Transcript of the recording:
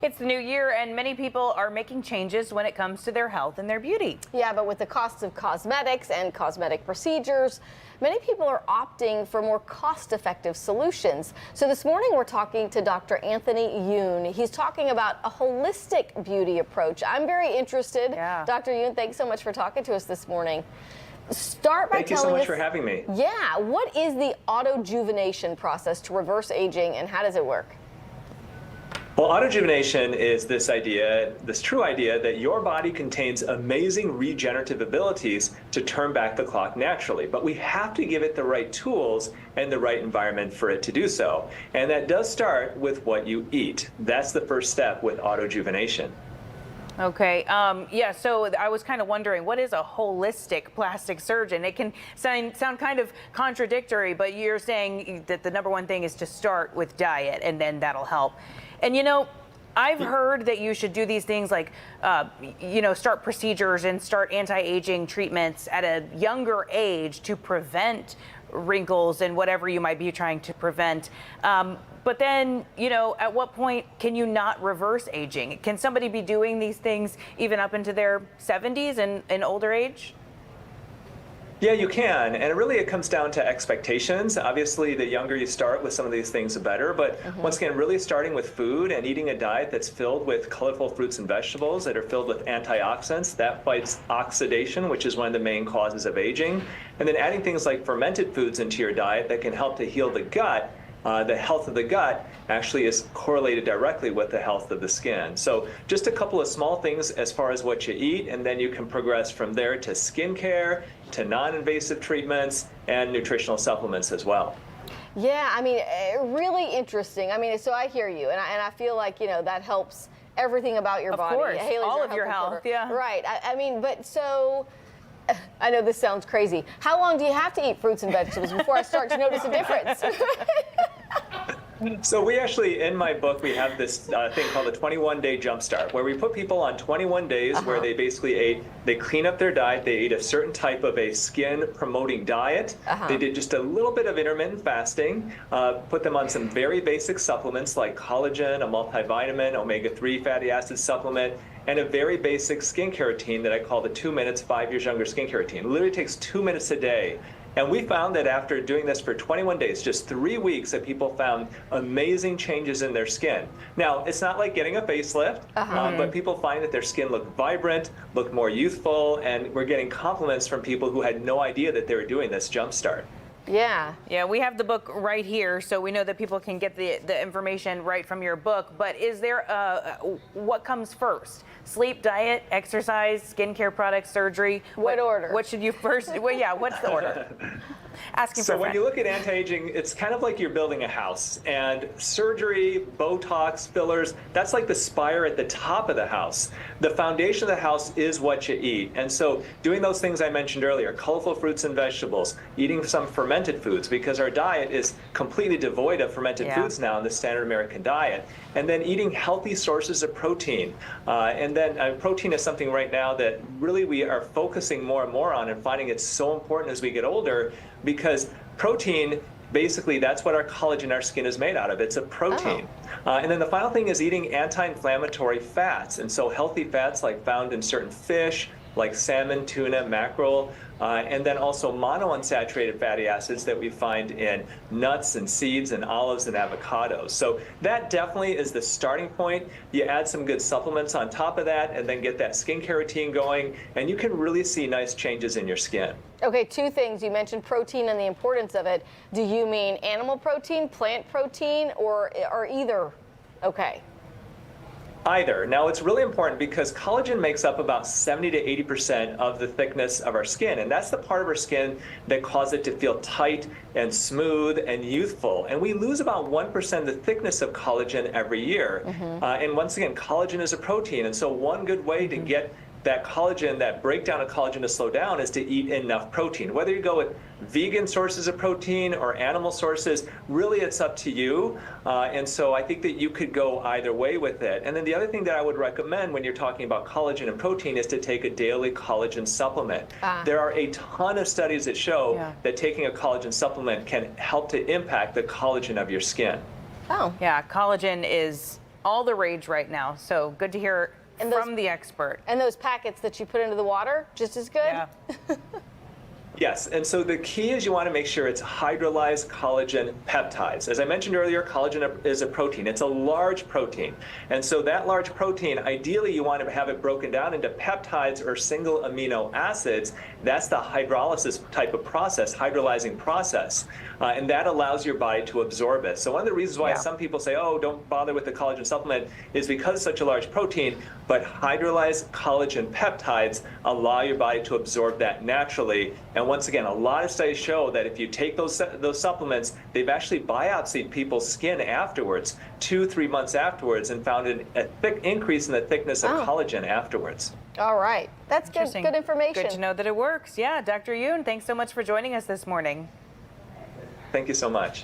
It's the new year, and many people are making changes when it comes to their health and their beauty. Yeah, but with the costs of cosmetics and cosmetic procedures, many people are opting for more cost-effective solutions. So this morning we're talking to Dr. Anthony Youn. He's talking about a holistic beauty approach. I'm very interested. Yeah. Dr. Youn, thanks so much for talking to us this morning. Start by Thank you telling so much us, for having me. Yeah, what is the autojuvenation process to reverse aging, and how does it work? Well, autojuvenation is this idea, this true idea that your body contains amazing regenerative abilities to turn back the clock naturally, but we have to give it the right tools and the right environment for it to do so. And that does start with what you eat. That's the first step with autojuvenation. Okay. Yeah. So I was kind of wondering, what is a holistic plastic surgeon? It can sound kind of contradictory, but you're saying that the number one thing is to start with diet, and then that'll help. And you know, I've heard that you should do these things like, start procedures and start anti-aging treatments at a younger age to prevent wrinkles and whatever you might be trying to prevent. But then, at what point can you not reverse aging? Can somebody be doing these things even up into their 70s and older age? Yeah, you can. And really it comes down to expectations. Obviously, the younger you start with some of these things, the better. But once again, really starting with food and eating a diet that's filled with colorful fruits and vegetables that are filled with antioxidants, that fights oxidation, which is one of the main causes of aging. And then adding things like fermented foods into your diet that can help to heal the gut. The health of the gut actually is correlated directly with the health of the skin. So just a couple of small things as far as what you eat, and then you can progress from there to skincare, to non-invasive treatments, and nutritional supplements as well. Yeah, I mean, really interesting. I mean, so I hear you, and I feel like, that helps everything about your body. Of course, Haley's all our of your health, reporter. yeah. Right, I mean, but so, I know this sounds crazy. How long do you have to eat fruits and vegetables before I start to notice a difference? So we actually, in my book, we have this thing called the 21-day jumpstart, where we put people on 21 days where they basically they clean up their diet, they ate a certain type of a skin-promoting diet, they did just a little bit of intermittent fasting, put them on some very basic supplements like collagen, a multivitamin, omega-3 fatty acid supplement, and a very basic skincare routine that I call the 2 minutes, 5 years younger skincare routine. It literally takes 2 minutes a day. And we found that after doing this for 21 days, just 3 weeks, that people found amazing changes in their skin. Now, it's not like getting a facelift, but people find that their skin looked vibrant, looked more youthful, and we're getting compliments from people who had no idea that they were doing this jumpstart. Yeah. Yeah, we have the book right here, so we know that people can get the information right from your book. But is there what comes first? Sleep, diet, exercise, skincare products, surgery? What order? What should you first? Well, yeah, what's the order? Asking So for when you look at anti-aging, it's kind of like you're building a house, and surgery, Botox, fillers, that's like the spire at the top of the house. The foundation of the house is what you eat. And so doing those things I mentioned earlier, colorful fruits and vegetables, eating some fermented foods, because our diet is completely devoid of fermented foods now in the standard American diet, and then eating healthy sources of protein. And then protein is something right now that really we are focusing more and more on, and finding it's so important as we get older, because protein, basically that's what our collagen, our skin is made out of. It's a protein. And then the final thing is eating anti-inflammatory fats. And so healthy fats like found in certain fish, like salmon, tuna, mackerel, and then also monounsaturated fatty acids that we find in nuts and seeds and olives and avocados. So that definitely is the starting point. You add some good supplements on top of that, and then get that skincare routine going, and you can really see nice changes in your skin. Okay, two things. You mentioned protein and the importance of it. Do you mean animal protein, plant protein, or either? Okay. Either. Now, it's really important because collagen makes up about 70 to 80% of the thickness of our skin, and that's the part of our skin that causes it to feel tight and smooth and youthful. And we lose about 1% of the thickness of collagen every year. And once again, collagen is a protein, and so one good way to get that collagen, that breakdown of collagen to slow down, is to eat enough protein. Whether you go with vegan sources of protein or animal sources, really it's up to you. And so I think that you could go either way with it. And then the other thing that I would recommend when you're talking about collagen and protein is to take a daily collagen supplement. There are a ton of studies that show that taking a collagen supplement can help to impact the collagen of your skin. Oh. Yeah, collagen is all the rage right now. So good to hear from the expert. And those packets that you put into the water, just as good? Yeah. Yes, and so the key is you want to make sure it's hydrolyzed collagen peptides. As I mentioned earlier, collagen is a protein. It's a large protein. And so that large protein, ideally you want to have it broken down into peptides or single amino acids. That's the hydrolysis type of process, hydrolyzing process. And that allows your body to absorb it. So one of the reasons why some people say, oh, don't bother with the collagen supplement is because it's such a large protein, but hydrolyzed collagen peptides allow your body to absorb that naturally. And once again, a lot of studies show that if you take those supplements, they've actually biopsied people's skin afterwards, 2-3 months afterwards, and found a thick increase in the thickness of collagen afterwards. All right. That's good information. Good to know that it works. Yeah, Dr. Youn, thanks so much for joining us this morning. Thank you so much.